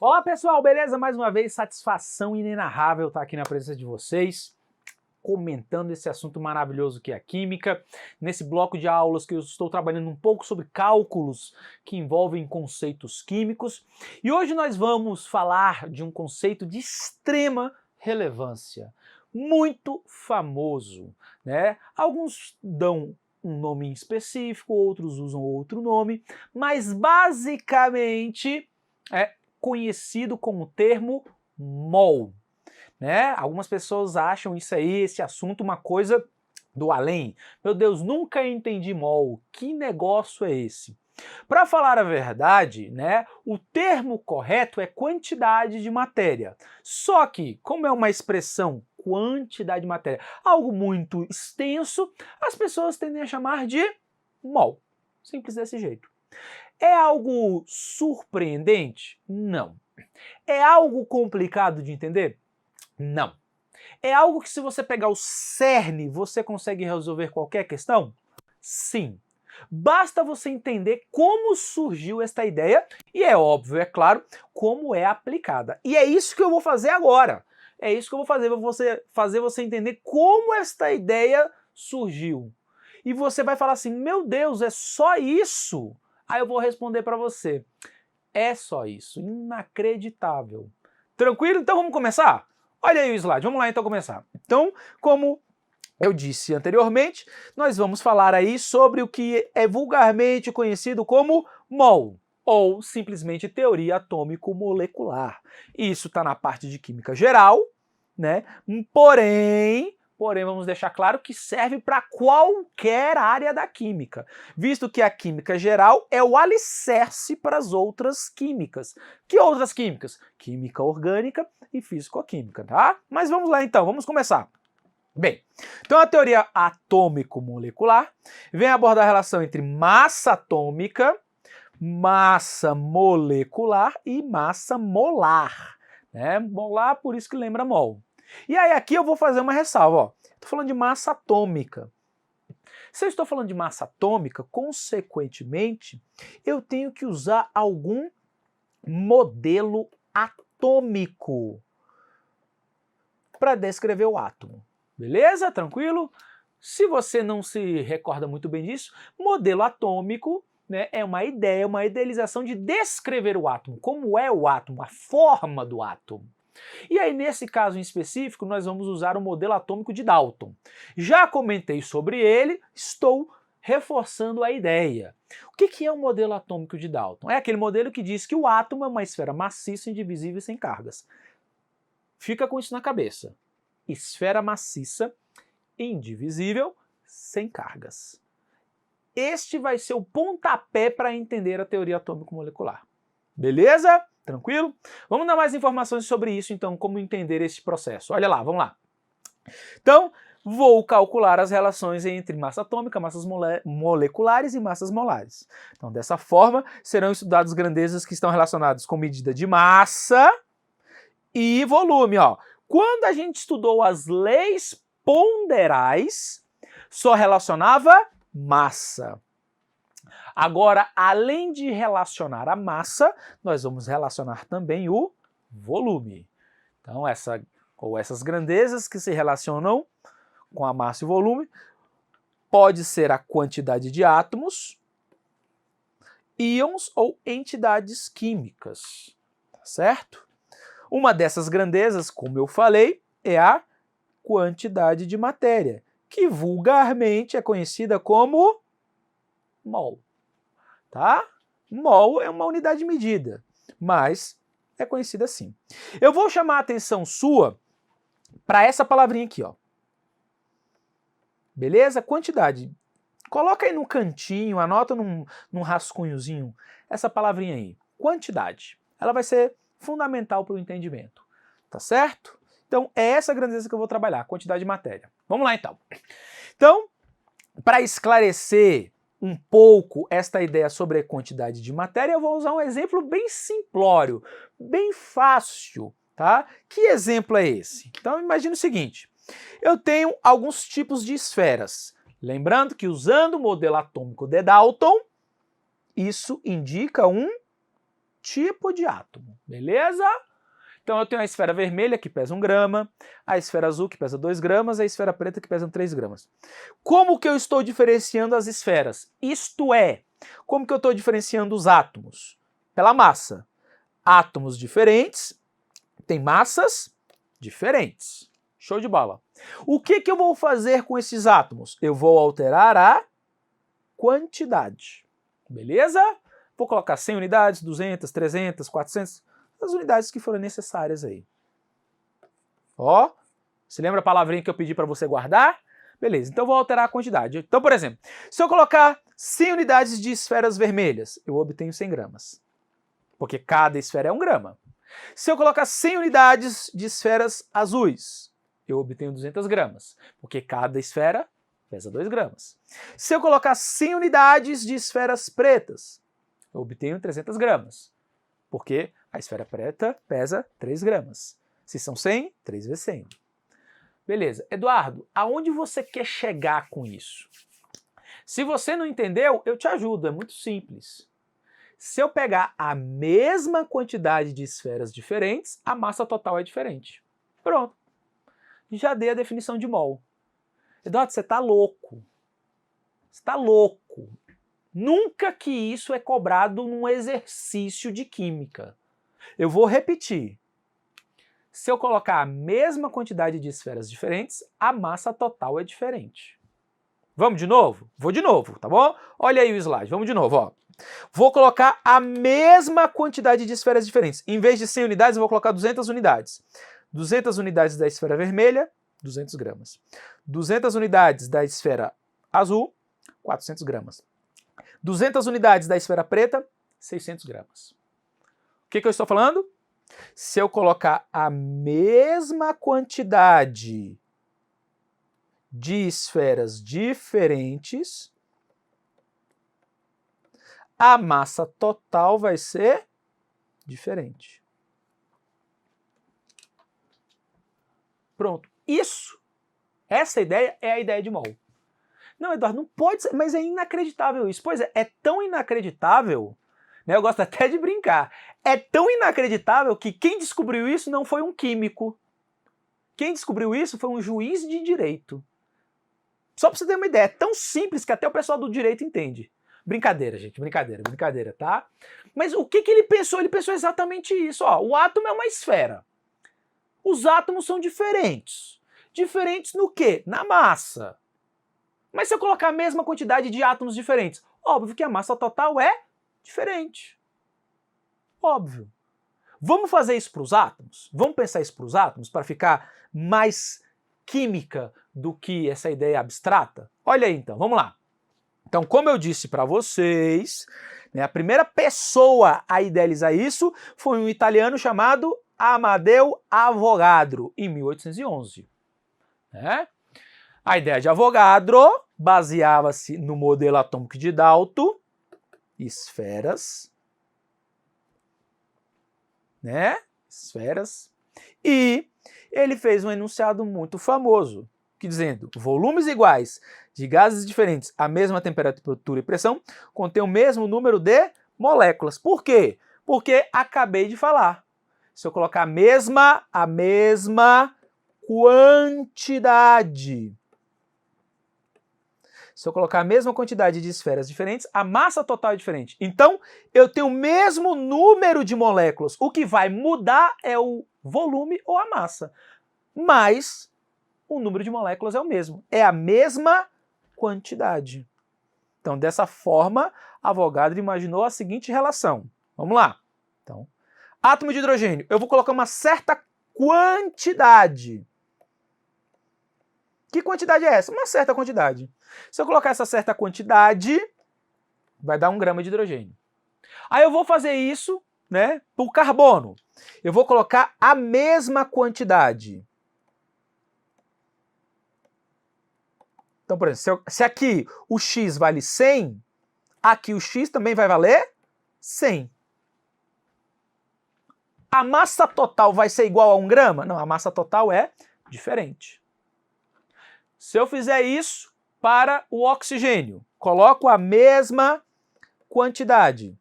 Olá pessoal, beleza? Mais uma vez, satisfação inenarrável estar aqui na presença de vocês, comentando esse assunto maravilhoso que é a química, nesse bloco de aulas que eu estou trabalhando um pouco sobre cálculos que envolvem conceitos químicos. E hoje nós vamos falar de um conceito de extrema relevância, muito famoso, né? Alguns dão um nome específico, outros usam outro nome, mas basicamente é conhecido como termo mol, né? Algumas pessoas acham isso aí, esse assunto, uma coisa do além. Meu Deus, nunca entendi mol. Que negócio é esse? Para falar a verdade, né, o termo correto é quantidade de matéria. Só que, como é uma expressão quantidade de matéria, algo muito extenso, as pessoas tendem a chamar de mol. Simples desse jeito. É algo surpreendente? Não. É algo complicado de entender? Não. É algo que, se você pegar o cerne, você consegue resolver qualquer questão? Sim. Basta você entender como surgiu esta ideia e, é óbvio, é claro, como é aplicada. E é isso que eu vou fazer agora. É isso que eu vou fazer você entender como esta ideia surgiu. E você vai falar assim, meu Deus, é só isso? Aí eu vou responder para você, é só isso, inacreditável. Tranquilo? Então vamos começar? Olha aí o slide, vamos lá então começar. Então, como eu disse anteriormente, nós vamos falar aí sobre o que é vulgarmente conhecido como mol, ou simplesmente teoria atômico-molecular. Isso está na parte de química geral, né? Porém, vamos deixar claro que serve para qualquer área da química, visto que a química geral é o alicerce para as outras químicas. Que outras químicas? Química orgânica e físico-química, tá? Mas vamos lá então, vamos começar. Bem, então a teoria atômico-molecular vem abordar a relação entre massa atômica, massa molecular e massa molar, né? Molar, por isso que lembra mol. E aí aqui eu vou fazer uma ressalva, ó. Estou falando de massa atômica. Se eu estou falando de massa atômica, consequentemente, eu tenho que usar algum modelo atômico para descrever o átomo. Beleza? Tranquilo? Se você não se recorda muito bem disso, modelo atômico, né, é uma ideia, uma idealização de descrever o átomo. Como é o átomo, a forma do átomo. E aí, nesse caso em específico, nós vamos usar o modelo atômico de Dalton. Já comentei sobre ele, estou reforçando a ideia. O que é o modelo atômico de Dalton? É aquele modelo que diz que o átomo é uma esfera maciça, indivisível e sem cargas. Fica com isso na cabeça. Esfera maciça, indivisível, sem cargas. Este vai ser o pontapé para entender a teoria atômico-molecular. Beleza? Tranquilo? Vamos dar mais informações sobre isso, então, como entender esse processo. Olha lá, vamos lá. Então, vou calcular as relações entre massa atômica, massas moleculares e massas molares. Então, dessa forma, serão estudadas grandezas que estão relacionadas com medida de massa e volume. Ó. Quando a gente estudou as leis ponderais, só relacionava massa. Agora, além de relacionar a massa, nós vamos relacionar também o volume. Então, essas grandezas que se relacionam com a massa e o volume, pode ser a quantidade de átomos, íons ou entidades químicas, tá certo? Uma dessas grandezas, como eu falei, é a quantidade de matéria, que vulgarmente é conhecida como mol. Tá? Mol é uma unidade de medida, mas é conhecida assim. Eu vou chamar a atenção sua para essa palavrinha aqui, ó. Beleza? Quantidade. Coloca aí no cantinho, anota num rascunhozinho essa palavrinha aí. Quantidade. Ela vai ser fundamental para o entendimento. Tá certo? Então, é essa grandeza que eu vou trabalhar, quantidade de matéria. Vamos lá, então. Então, para esclarecer um pouco esta ideia sobre a quantidade de matéria, eu vou usar um exemplo bem simplório, bem fácil, tá? Que exemplo é esse? Então imagine o seguinte, eu tenho alguns tipos de esferas, lembrando que usando o modelo atômico de Dalton, isso indica um tipo de átomo, beleza? Então eu tenho a esfera vermelha que pesa 1 grama, a esfera azul que pesa 2 gramas, a esfera preta que pesa 3 gramas. Como que eu estou diferenciando as esferas? Isto é, como que eu estou diferenciando os átomos? Pela massa. Átomos diferentes têm massas diferentes. Show de bola. O que eu vou fazer com esses átomos? Eu vou alterar a quantidade. Beleza? Vou colocar 100 unidades, 200, 300, 400, as unidades que forem necessárias aí. Ó, se lembra a palavrinha que eu pedi para você guardar? Beleza, então eu vou alterar a quantidade. Então, por exemplo, se eu colocar 100 unidades de esferas vermelhas, eu obtenho 100 gramas. Porque cada esfera é 1 grama. Se eu colocar 100 unidades de esferas azuis, eu obtenho 200 gramas. Porque cada esfera pesa 2 gramas. Se eu colocar 100 unidades de esferas pretas, eu obtenho 300 gramas. Porque a esfera preta pesa 3 gramas. Se são 100, 3 vezes 100. Beleza. Eduardo, aonde você quer chegar com isso? Se você não entendeu, eu te ajudo, é muito simples. Se eu pegar a mesma quantidade de esferas diferentes, a massa total é diferente. Pronto. Já dei a definição de mol. Eduardo, você está louco. Você está louco. Nunca que isso é cobrado num exercício de química. Eu vou repetir. Se eu colocar a mesma quantidade de esferas diferentes, a massa total é diferente. Vamos de novo? Vou de novo, tá bom? Olha aí o slide, vamos de novo, ó. Vou colocar a mesma quantidade de esferas diferentes. Em vez de 100 unidades, eu vou colocar 200 unidades. 200 unidades da esfera vermelha, 200 gramas. 200 unidades da esfera azul, 400 gramas. 200 unidades da esfera preta, 600 gramas. O que eu estou falando? Se eu colocar a mesma quantidade de esferas diferentes, a massa total vai ser diferente. Pronto. Essa ideia é a ideia de mol. Não, Eduardo, não pode ser, mas é inacreditável isso. Pois é tão inacreditável, né, eu gosto até de brincar, é tão inacreditável que quem descobriu isso não foi um químico. Quem descobriu isso foi um juiz de direito. Só para você ter uma ideia, é tão simples que até o pessoal do direito entende. Brincadeira, gente, brincadeira, tá? Mas o que ele pensou? Ele pensou exatamente isso. Ó, o átomo é uma esfera. Os átomos são diferentes. Diferentes no quê? Na massa. Mas se eu colocar a mesma quantidade de átomos diferentes, óbvio que a massa total é diferente. Óbvio. Vamos fazer isso para os átomos? Vamos pensar isso para os átomos para ficar mais química do que essa ideia abstrata? Olha aí então, vamos lá. Então, como eu disse para vocês, né, a primeira pessoa a idealizar isso foi um italiano chamado Amadeu Avogadro, em 1811. Né? A ideia de Avogadro baseava-se no modelo atômico de Dalton, esferas, né? Esferas. E ele fez um enunciado muito famoso, que dizendo: volumes iguais de gases diferentes à mesma temperatura e pressão contêm o mesmo número de moléculas. Por quê? Porque acabei de falar. Se eu colocar a mesma quantidade, se eu colocar a mesma quantidade de esferas diferentes, a massa total é diferente. Então, eu tenho o mesmo número de moléculas. O que vai mudar é o volume ou a massa. Mas o número de moléculas é o mesmo. É a mesma quantidade. Então, dessa forma, Avogadro imaginou a seguinte relação. Vamos lá. Então, átomo de hidrogênio. Eu vou colocar uma certa quantidade. Que quantidade é essa? Uma certa quantidade. Se eu colocar essa certa quantidade, vai dar 1 grama de hidrogênio. Aí eu vou fazer isso, né, para o carbono. Eu vou colocar a mesma quantidade. Então, por exemplo, se aqui o X vale 100, aqui o X também vai valer 100. A massa total vai ser igual a 1 grama? Não, a massa total é diferente. Se eu fizer isso para o oxigênio, coloco a mesma quantidade.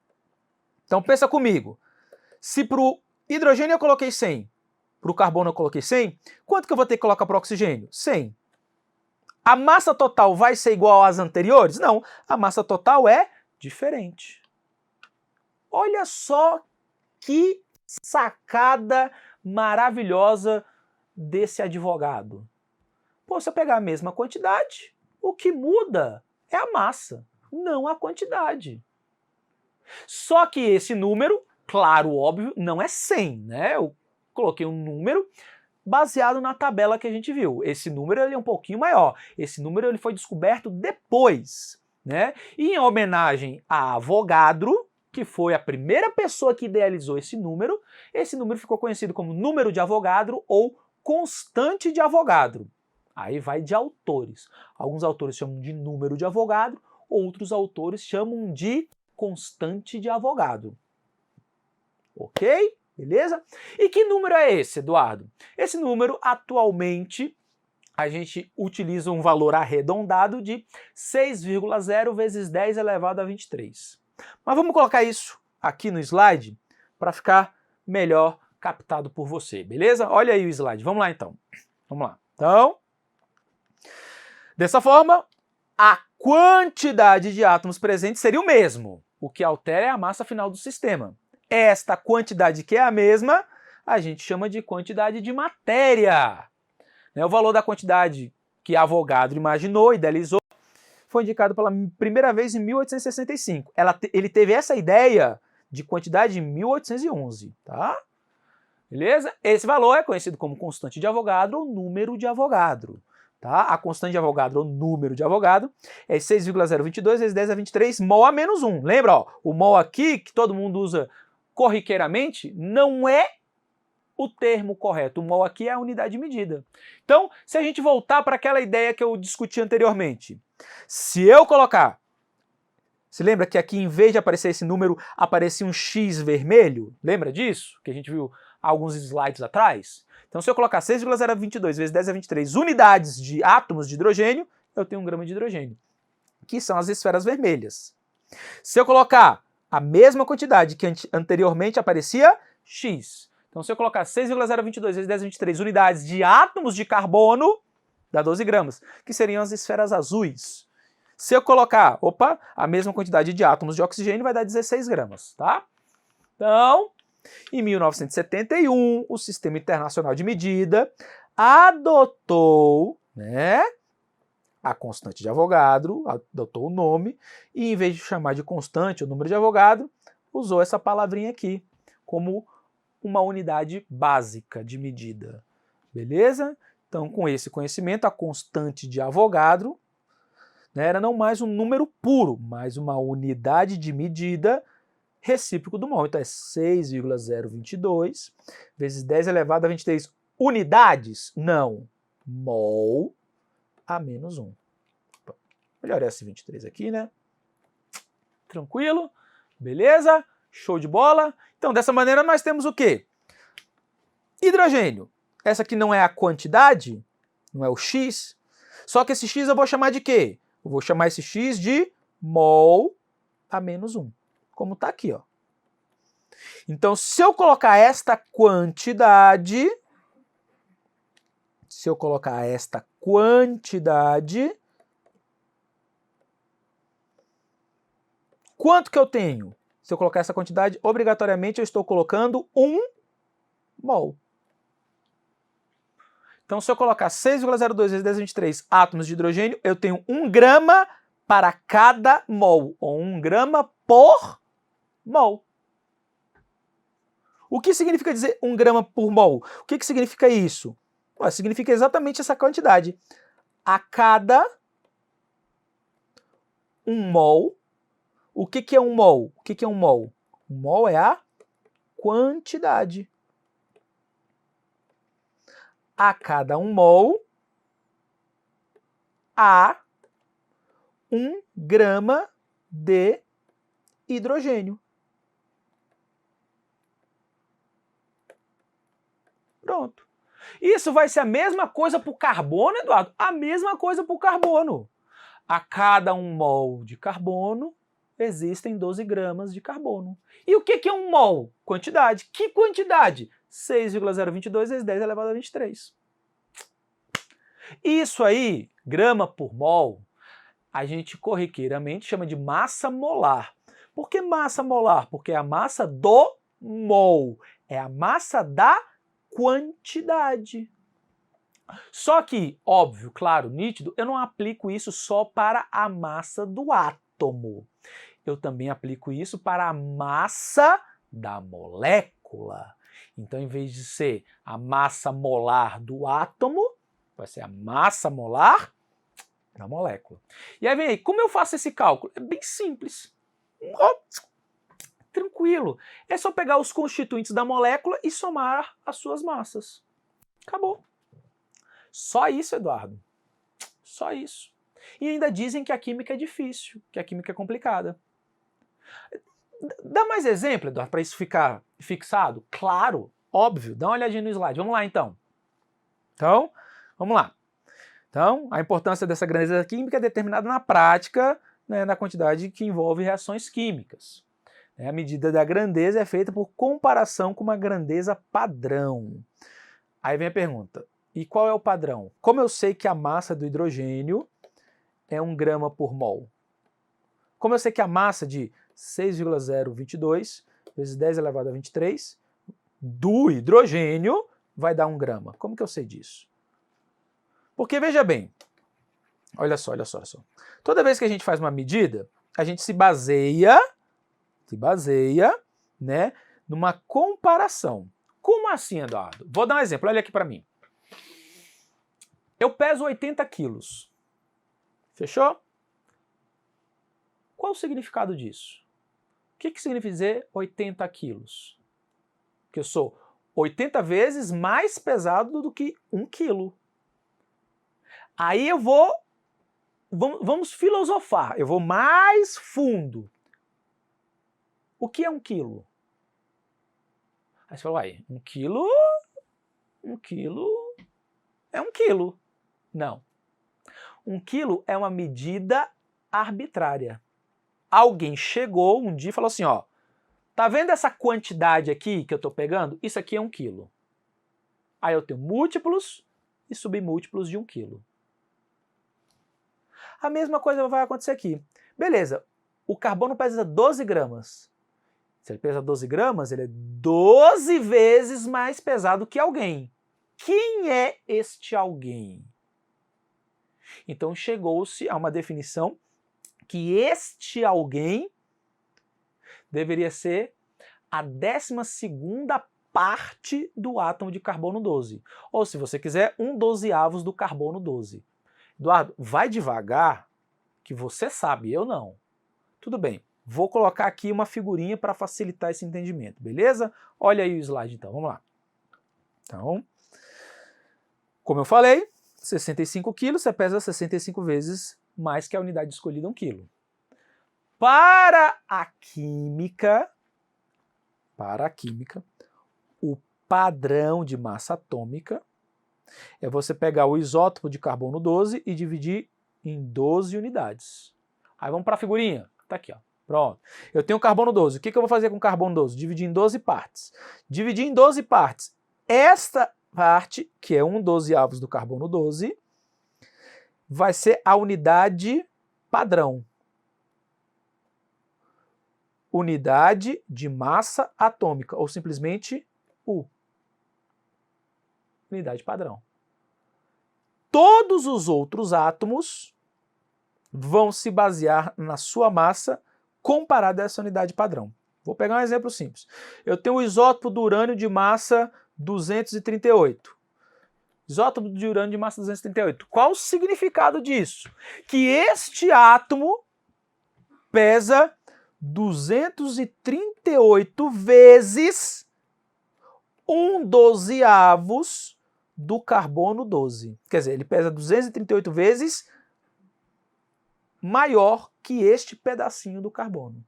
Então pensa comigo, Se para o hidrogênio eu coloquei 100, para o carbono eu coloquei 100, quanto que eu vou ter que colocar para o oxigênio? 100. A massa total vai ser igual às anteriores? Não, a massa total é diferente. Olha só que sacada maravilhosa desse advogado. Pô, se eu pegar a mesma quantidade, o que muda é a massa, não a quantidade. Só que esse número, claro, óbvio, não é 100, né? Eu coloquei um número baseado na tabela que a gente viu. Esse número ele é um pouquinho maior. Esse número ele foi descoberto depois, né? E em homenagem a Avogadro, que foi a primeira pessoa que idealizou esse número ficou conhecido como número de Avogadro ou constante de Avogadro. Aí vai de autores. Alguns autores chamam de número de Avogadro, outros autores chamam de constante de Avogadro. Ok? Beleza? E que número é esse, Eduardo? Esse número, atualmente, a gente utiliza um valor arredondado de 6,0 vezes 10 elevado a 23. Mas vamos colocar isso aqui no slide para ficar melhor captado por você, beleza? Olha aí o slide, vamos lá então. Vamos lá. Então, dessa forma, a quantidade de átomos presentes seria o mesmo. O que altera é a massa final do sistema. Esta quantidade que é a mesma, a gente chama de quantidade de matéria. O valor da quantidade que Avogadro imaginou, idealizou, foi indicado pela primeira vez em 1865. Ele teve essa ideia de quantidade em 1811, tá? Beleza? Esse valor é conhecido como constante de Avogadro ou número de Avogadro. Tá? A constante de Avogadro, ou número de Avogadro, é 6,022 vezes 10 a 23 mol a menos 1. Lembra, ó, o mol aqui, que todo mundo usa corriqueiramente, não é o termo correto. O mol aqui é a unidade de medida. Então, se a gente voltar para aquela ideia que eu discuti anteriormente, se eu colocar, se lembra que aqui em vez de aparecer esse número, aparecia um X vermelho? Lembra disso? Que a gente viu alguns slides atrás? Então, se eu colocar 6,022 vezes 10 a 23 unidades de átomos de hidrogênio, eu tenho 1 grama de hidrogênio, que são as esferas vermelhas. Se eu colocar a mesma quantidade que anteriormente aparecia, X. Então, se eu colocar 6,022 vezes 10 a 23 unidades de átomos de carbono, dá 12 gramas, que seriam as esferas azuis. Se eu colocar, a mesma quantidade de átomos de oxigênio, vai dar 16 gramas, tá? Então, em 1971, o Sistema Internacional de Medida adotou, né, a constante de Avogadro, adotou o nome, e em vez de chamar de constante o número de Avogadro, usou essa palavrinha aqui como uma unidade básica de medida. Beleza? Então, com esse conhecimento, a constante de Avogadro, né, era não mais um número puro, mas uma unidade de medida recíproco do mol. Então é 6,022 vezes 10 elevado a 23 unidades? Não. Mol a menos 1. Melhor esse 23 aqui, né? Tranquilo? Beleza? Show de bola? Então, dessa maneira, nós temos o quê? Hidrogênio. Essa aqui não é a quantidade, não é o X. Só que esse X eu vou chamar de quê? Eu vou chamar esse X de mol a menos 1. Como está aqui, ó. Então, se eu colocar esta quantidade, quanto que eu tenho? Se eu colocar essa quantidade, obrigatoriamente eu estou colocando 1 mol. Então, se eu colocar 6,02 vezes 10 a 23 átomos de hidrogênio, eu tenho 1 grama para cada mol, ou 1 grama por mol. O que significa dizer 1 grama por mol? O que significa isso? Significa exatamente essa quantidade. A cada 1 mol, o que é 1 mol? O que é 1 mol? 1 mol é a quantidade. A cada 1 mol, há 1 grama de hidrogênio. Pronto. Isso vai ser a mesma coisa para o carbono, Eduardo? A mesma coisa para o carbono. A cada 1 mol de carbono, existem 12 gramas de carbono. E o que é um mol? Quantidade. Que quantidade? 6,022 vezes 10 elevado a 23. Isso aí, grama por mol, a gente corriqueiramente chama de massa molar. Por que massa molar? Porque é a massa do mol, é a massa da quantidade. Só que, óbvio, claro, nítido, eu não aplico isso só para a massa do átomo. Eu também aplico isso para a massa da molécula. Então, em vez de ser a massa molar do átomo, vai ser a massa molar da molécula. E aí vem aí, como eu faço esse cálculo? É bem simples. Tranquilo. É só pegar os constituintes da molécula e somar as suas massas. Acabou. Só isso, Eduardo. Só isso. E ainda dizem que a química é difícil, que a química é complicada. Dá mais exemplo, Eduardo, para isso ficar fixado? Claro, óbvio. Dá uma olhadinha no slide. Vamos lá, então. Então, vamos lá. Então, a importância dessa grandeza química é determinada na prática, né, na quantidade que envolve reações químicas. A medida da grandeza é feita por comparação com uma grandeza padrão. Aí vem a pergunta, e qual é o padrão? Como eu sei que a massa do hidrogênio é 1 grama por mol? Como eu sei que a massa de 6,022 vezes 10 elevado a 23 do hidrogênio vai dar 1 grama? Como que eu sei disso? Porque, veja bem, olha só. Toda vez que a gente faz uma medida, a gente se baseia, né, numa comparação. Como assim, Eduardo? Vou dar um exemplo, olha aqui para mim. Eu peso 80 quilos. Fechou? Qual o significado disso? O que significa dizer 80 quilos? Que eu sou 80 vezes mais pesado do que 1 quilo. Aí eu vamos filosofar, eu vou mais fundo. O que é 1 quilo? Aí você fala, uai, 1 quilo é 1 quilo. Não. 1 quilo é uma medida arbitrária. Alguém chegou um dia e falou assim, ó, tá vendo essa quantidade aqui que eu tô pegando? Isso aqui é 1 quilo. Aí eu tenho múltiplos e submúltiplos de 1 quilo. A mesma coisa vai acontecer aqui. Beleza, o carbono pesa 12 gramas. Se ele pesa 12 gramas, ele é 12 vezes mais pesado que alguém. Quem é este alguém? Então chegou-se a uma definição que este alguém deveria ser a 12ª parte do átomo de carbono 12. Ou, se você quiser, 1/12 do carbono 12. Eduardo, vai devagar, que você sabe, eu não. Tudo bem, vou colocar aqui uma figurinha para facilitar esse entendimento, beleza? Olha aí o slide então, vamos lá. Então, como eu falei, 65 quilos, você pesa 65 vezes mais que a unidade escolhida, 1 quilo. Para a química, o padrão de massa atômica é você pegar o isótopo de carbono 12 e dividir em 12 unidades. Aí vamos para a figurinha. Tá aqui, ó. Pronto. Eu tenho carbono 12. O que eu vou fazer com carbono 12? Dividir em 12 partes. Dividir em 12 partes. Esta parte, que é 1/12 do carbono 12, vai ser a unidade padrão. Unidade de massa atômica, ou simplesmente U. Unidade padrão. Todos os outros átomos vão se basear na sua massa comparada a essa unidade padrão. Vou pegar um exemplo simples. Eu tenho o isótopo do urânio de massa 238. Isótopo de urânio de massa 238. Qual o significado disso? Que este átomo pesa 238 vezes 1/12 do carbono 12. Quer dizer, ele pesa 238 vezes maior que este pedacinho do carbono.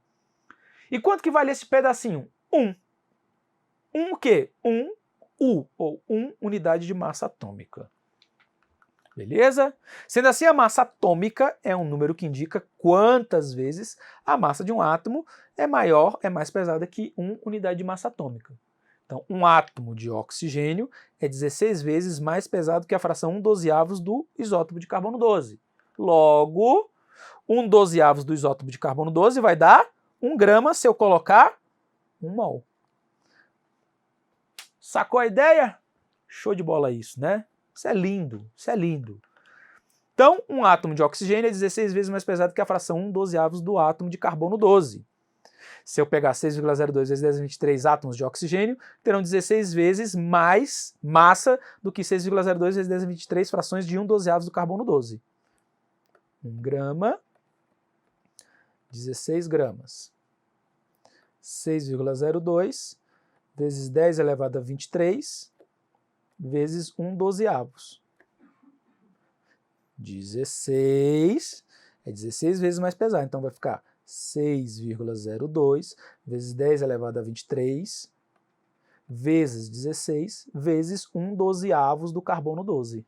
E quanto que vale esse pedacinho? 1. 1 o quê? 1 U, ou 1 unidade de massa atômica. Beleza? Sendo assim, a massa atômica é um número que indica quantas vezes a massa de um átomo é maior, é mais pesada que 1 unidade de massa atômica. Então, um átomo de oxigênio é 16 vezes mais pesado que a fração 1/12 do isótopo de carbono 12. Logo, 1/12 do isótopo de carbono 12 vai dar 1 grama se eu colocar 1 mol. Sacou a ideia? Show de bola isso, né? Isso é lindo, isso é lindo. Então, um átomo de oxigênio é 16 vezes mais pesado que a fração 1/12 do átomo de carbono 12. Se eu pegar 6,02 vezes 10 a 23 átomos de oxigênio, terão 16 vezes mais massa do que 6,02 vezes 10 a 23 frações de 1/12 do carbono 12. 1 grama, 16 gramas. 6,02 vezes 10 elevado a 23 vezes 1/12. 16 é 16 vezes mais pesado, então vai ficar 6,02 vezes 10 elevado a 23 vezes 16 vezes 1/12 do carbono 12.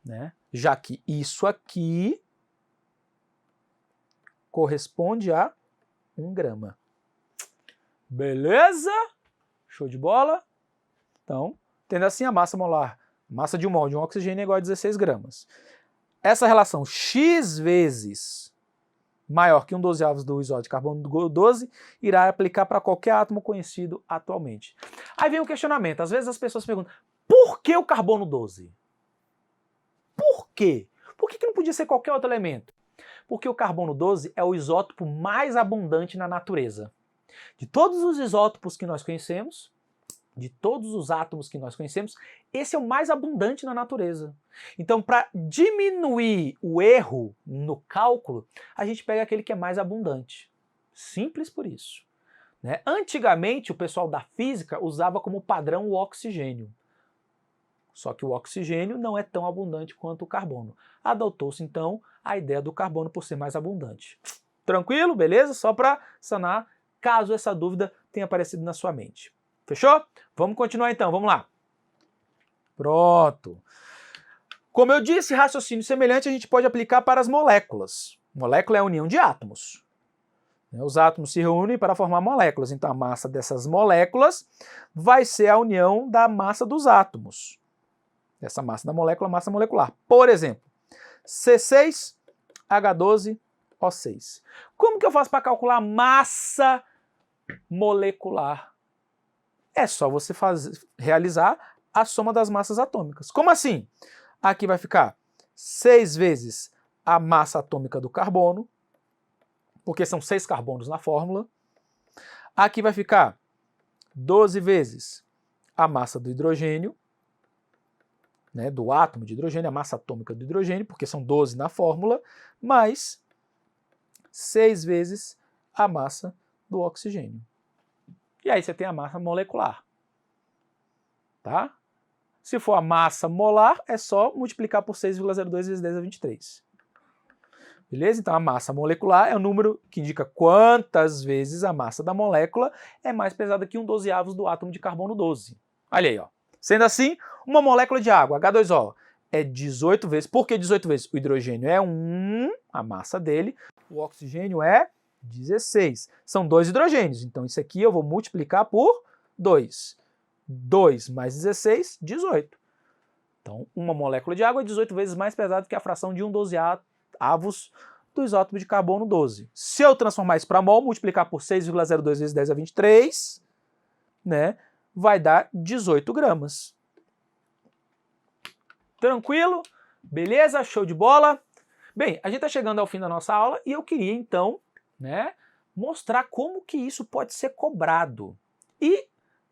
Né? Já que isso aqui corresponde a 1 grama. Beleza? Show de bola? Então, tendo assim a massa molar, massa de um mol de um oxigênio é igual a 16 gramas. Essa relação X vezes maior que 1/12 do isótopo de carbono 12 irá aplicar para qualquer átomo conhecido atualmente. Aí vem o questionamento, às vezes as pessoas perguntam, por que o carbono 12? Por quê? Por que não podia ser qualquer outro elemento? Porque o carbono 12 é o isótopo mais abundante na natureza. De todos os isótopos que nós conhecemos, de todos os átomos que nós conhecemos, esse é o mais abundante na natureza. Então, para diminuir o erro no cálculo, a gente pega aquele que é mais abundante. Simples por isso. Né? Antigamente, o pessoal da física usava como padrão o oxigênio. Só que o oxigênio não é tão abundante quanto o carbono. Adotou-se, então, a ideia do carbono por ser mais abundante. Tranquilo? Beleza? Só para sanar, caso essa dúvida tenha aparecido na sua mente. Fechou? Vamos continuar então, vamos lá. Pronto. Como eu disse, raciocínio semelhante a gente pode aplicar para as moléculas. Molécula é a união de átomos. Os átomos se reúnem para formar moléculas, então a massa dessas moléculas vai ser a união da massa dos átomos. Essa massa da molécula, massa molecular. Por exemplo, C6H12O6. Como que eu faço para calcular a massa molecular? É só você realizar a soma das massas atômicas. Como assim? Aqui vai ficar 6 vezes a massa atômica do carbono, porque são 6 carbonos na fórmula. Aqui vai ficar 12 vezes a massa do hidrogênio, né, do átomo de hidrogênio, a massa atômica do hidrogênio, porque são 12 na fórmula, mais 6 vezes a massa do oxigênio. E aí você tem a massa molecular. Tá? Se for a massa molar, é só multiplicar por 6,02 vezes 10 a 23. Beleza? Então a massa molecular é o número que indica quantas vezes a massa da molécula é mais pesada que 1/12 do átomo de carbono 12. Olha aí, ó. Sendo assim, uma molécula de água, H2O, é 18 vezes. Por que 18 vezes? O hidrogênio é 1, a massa dele, o oxigênio é 16. São 2 hidrogênios, então isso aqui eu vou multiplicar por 2. 2 mais 16, 18. Então, uma molécula de água é 18 vezes mais pesada que a fração de 1/12 do isótopo de carbono 12. Se eu transformar isso para mol, multiplicar por 6,02 vezes 10 a 23, né, vai dar 18 gramas. Tranquilo? Beleza? Show de bola? Bem, a gente está chegando ao fim da nossa aula e eu queria, então, né, mostrar como que isso pode ser cobrado. E,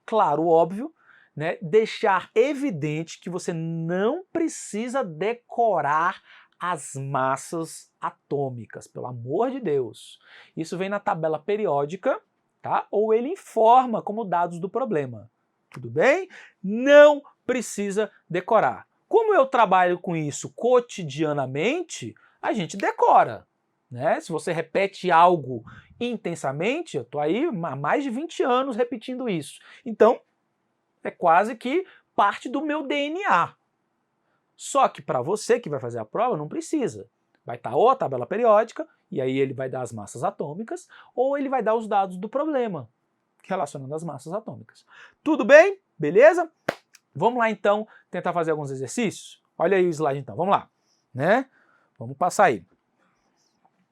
claro, óbvio, né, deixar evidente que você não precisa decorar as massas atômicas, pelo amor de Deus. Isso vem na tabela periódica, tá? Ou ele informa como dados do problema. Tudo bem? Não precisa decorar. Como eu trabalho com isso cotidianamente, a gente decora. Né? Se você repete algo intensamente, eu estou aí há mais de 20 anos repetindo isso. Então, é quase que parte do meu DNA. Só que para você que vai fazer a prova, não precisa. Vai estar ou a tabela periódica, e aí ele vai dar as massas atômicas, ou ele vai dar os dados do problema, relacionando as massas atômicas. Tudo bem? Beleza? Vamos lá então tentar fazer alguns exercícios? Olha aí o slide então, vamos lá. Né? Vamos passar aí.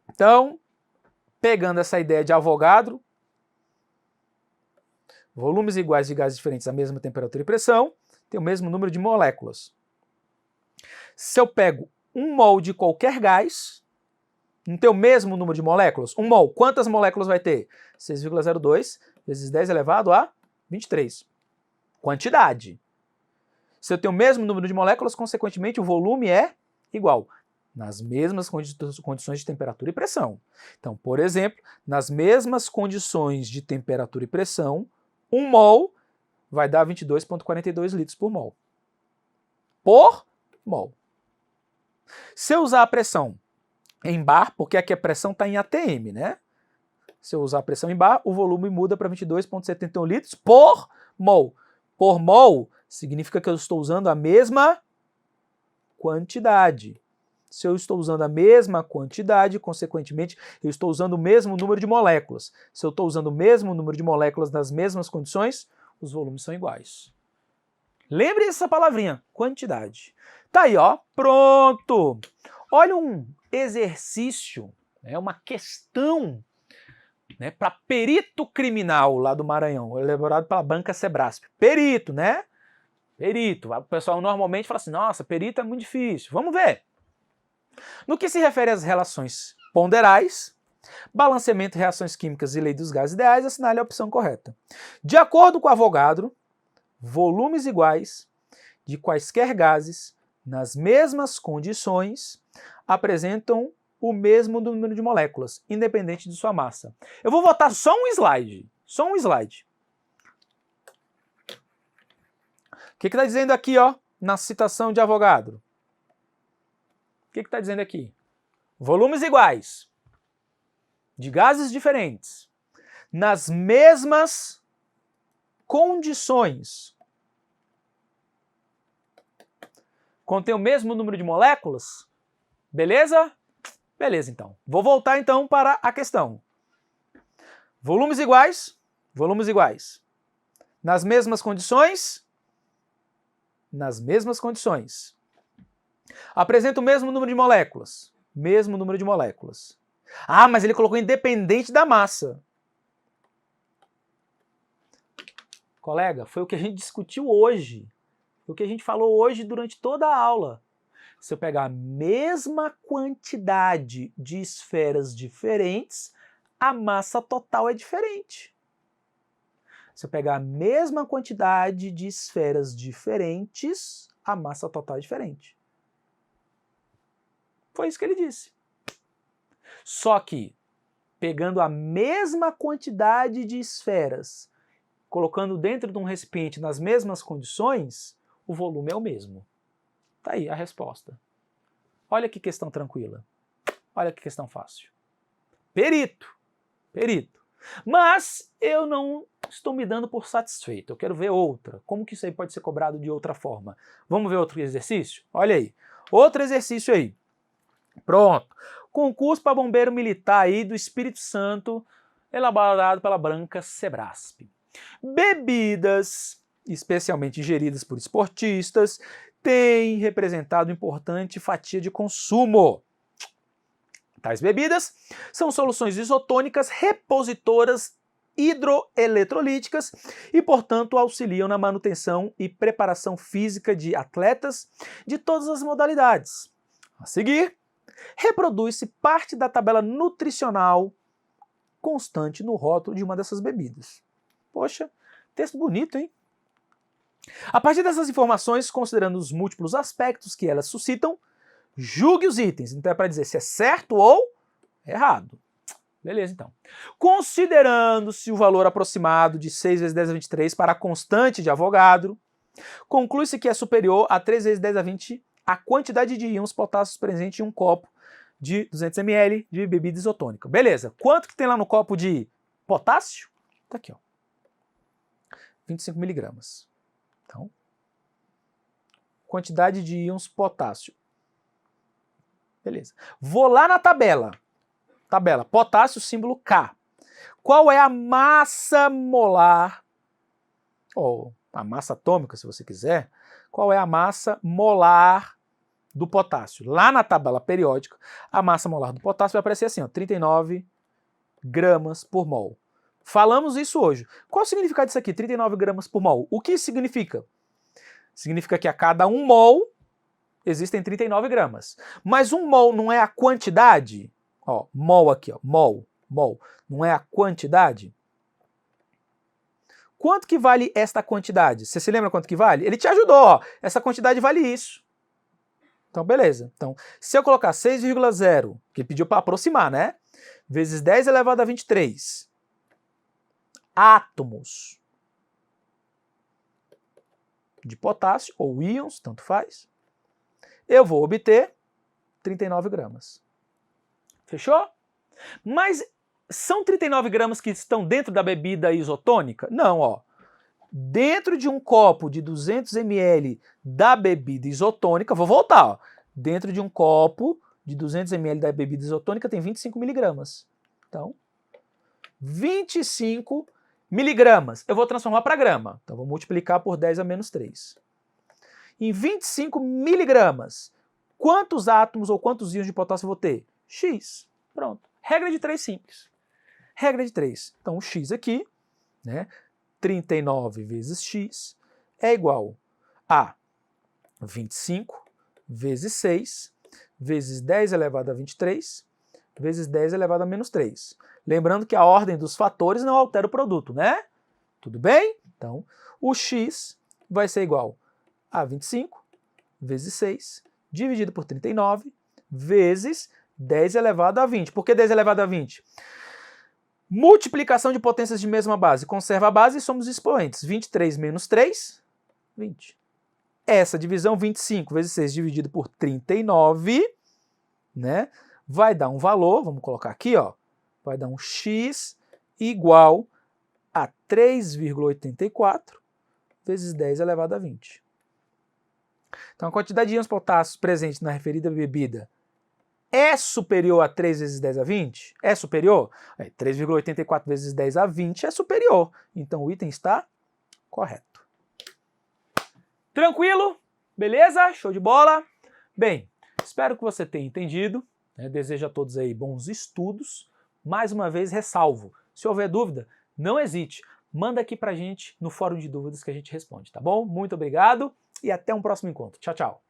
Então, pegando essa ideia de Avogadro, volumes iguais de gases diferentes à mesma temperatura e pressão, tem o mesmo número de moléculas. Se eu pego 1 mol de qualquer gás, não tem o mesmo número de moléculas? 1 mol, quantas moléculas vai ter? 6,02 vezes 10 elevado a 23. Quantidade. Se eu tenho o mesmo número de moléculas, consequentemente o volume é igual, nas mesmas condições de temperatura e pressão. Então, por exemplo, nas mesmas condições de temperatura e pressão, 1 mol vai dar 22,42 litros por mol. Por mol. Se eu usar a pressão em bar, porque aqui a pressão está em atm, né? Se eu usar a pressão em bar, o volume muda para 22,71 litros por mol. Por mol significa que eu estou usando a mesma quantidade. Se eu estou usando a mesma quantidade, consequentemente, eu estou usando o mesmo número de moléculas. Se eu estou usando o mesmo número de moléculas nas mesmas condições, os volumes são iguais. Lembre dessa palavrinha, quantidade. Tá aí, ó, pronto. Olha um exercício, uma questão, para perito criminal lá do Maranhão, elaborado pela banca Sebrasp. Perito, né? Perito. O pessoal normalmente fala assim, nossa, perito é muito difícil. Vamos ver. No que se refere às relações ponderais, balanceamento, reações químicas e lei dos gases ideais, assinale a opção correta. De acordo com Avogadro, volumes iguais de quaisquer gases nas mesmas condições apresentam o mesmo número de moléculas, independente de sua massa. Eu vou botar só um slide. Só um slide. O que está dizendo aqui, ó, na citação de Avogadro? O que está dizendo aqui? Volumes iguais de gases diferentes nas mesmas condições contém o mesmo número de moléculas? Beleza? Beleza, então. Vou voltar então para a questão. Volumes iguais nas mesmas condições? Nas mesmas condições. Apresenta o mesmo número de moléculas? Mesmo número de moléculas. Ah, mas ele colocou independente da massa. Colega, foi o que a gente discutiu hoje. Foi o que a gente falou hoje durante toda a aula. Se eu pegar a mesma quantidade de esferas diferentes, a massa total é diferente. Se eu pegar a mesma quantidade de esferas diferentes, a massa total é diferente. Foi isso que ele disse. Só que, pegando a mesma quantidade de esferas, colocando dentro de um recipiente nas mesmas condições, o volume é o mesmo. Tá aí a resposta. Olha que questão tranquila. Olha que questão fácil. Perito. Perito. Mas eu não estou me dando por satisfeito. Eu quero ver outra. Como que isso aí pode ser cobrado de outra forma? Vamos ver outro exercício? Olha aí. Outro exercício aí. Pronto. Concurso para bombeiro militar aí do Espírito Santo, elaborado pela banca Sebrasp. Bebidas, especialmente ingeridas por esportistas, têm representado importante fatia de consumo. Tais bebidas são soluções isotônicas repositoras hidroeletrolíticas e, portanto, auxiliam na manutenção e preparação física de atletas de todas as modalidades. A seguir, reproduz-se parte da tabela nutricional constante no rótulo de uma dessas bebidas. Poxa, texto bonito, hein? A partir dessas informações, considerando os múltiplos aspectos que elas suscitam, julgue os itens. Então é para dizer se é certo ou errado. Beleza, então. Considerando-se o valor aproximado de 6 vezes 10 a 23 para a constante de Avogadro, conclui-se que é superior a 3 vezes 10 a 20 a quantidade de íons potássios presente em um copo de 200 ml de bebida isotônica. Beleza. Quanto que tem lá no copo de potássio? Tá aqui, ó. 25 miligramas. Então, quantidade de íons potássio. Beleza. Vou lá na tabela. Tabela, potássio, símbolo K. Qual é a massa molar, ou a massa atômica, se você quiser, qual é a massa molar do potássio? Lá na tabela periódica, a massa molar do potássio vai aparecer assim, ó, 39 gramas por mol. Falamos isso hoje. Qual o significado disso aqui, 39 gramas por mol? O que isso significa? Significa que a cada 1 mol existem 39 gramas. Mas 1 mol não é a quantidade? Ó, mol aqui, ó, mol, não é a quantidade? Quanto que vale esta quantidade? Você se lembra quanto que vale? Ele te ajudou, ó, essa quantidade vale isso. Então, beleza. Então, se eu colocar 6,0, que pediu para aproximar, né? Vezes 10 elevado a 23 átomos de potássio, ou íons, tanto faz, eu vou obter 39 gramas. Fechou? Mas são 39 gramas que estão dentro da bebida isotônica? Não, ó. Dentro de um copo de 200 ml da bebida isotônica, vou voltar, ó. Dentro de um copo de 200 ml da bebida isotônica tem 25 miligramas. Então, 25 miligramas. Eu vou transformar para grama. Então, vou multiplicar por 10 a menos 3. Em 25 miligramas, quantos átomos ou quantos íons de potássio eu vou ter? X. Pronto. Regra de 3 simples. Regra de 3. Então, o X aqui, né? 39 vezes X é igual a 25 vezes 6 vezes 10 elevado a 23 vezes 10 elevado a menos 3. Lembrando que a ordem dos fatores não altera o produto, né? Tudo bem? Então, o X vai ser igual a 25 vezes 6 dividido por 39 vezes 10 elevado a 20. Por que 10 elevado a 20? Multiplicação de potências de mesma base. Conserva a base e somos expoentes. 23 menos 3, 20. Essa divisão, 25 vezes 6 dividido por 39, né, vai dar um valor, vamos colocar aqui, ó, vai dar um X igual a 3,84 vezes 10 elevado a 20. Então, a quantidade de íons potássio presente na referida bebida é superior a 3 vezes 10 a 20? É superior? 3,84 vezes 10 a 20 é superior. Então, o item está correto. Tranquilo? Beleza? Show de bola? Bem, espero que você tenha entendido. Né? Desejo a todos aí bons estudos. Mais uma vez, ressalvo. Se houver dúvida, não hesite. Manda aqui pra gente no fórum de dúvidas que a gente responde, tá bom? Muito obrigado e até um próximo encontro. Tchau, tchau.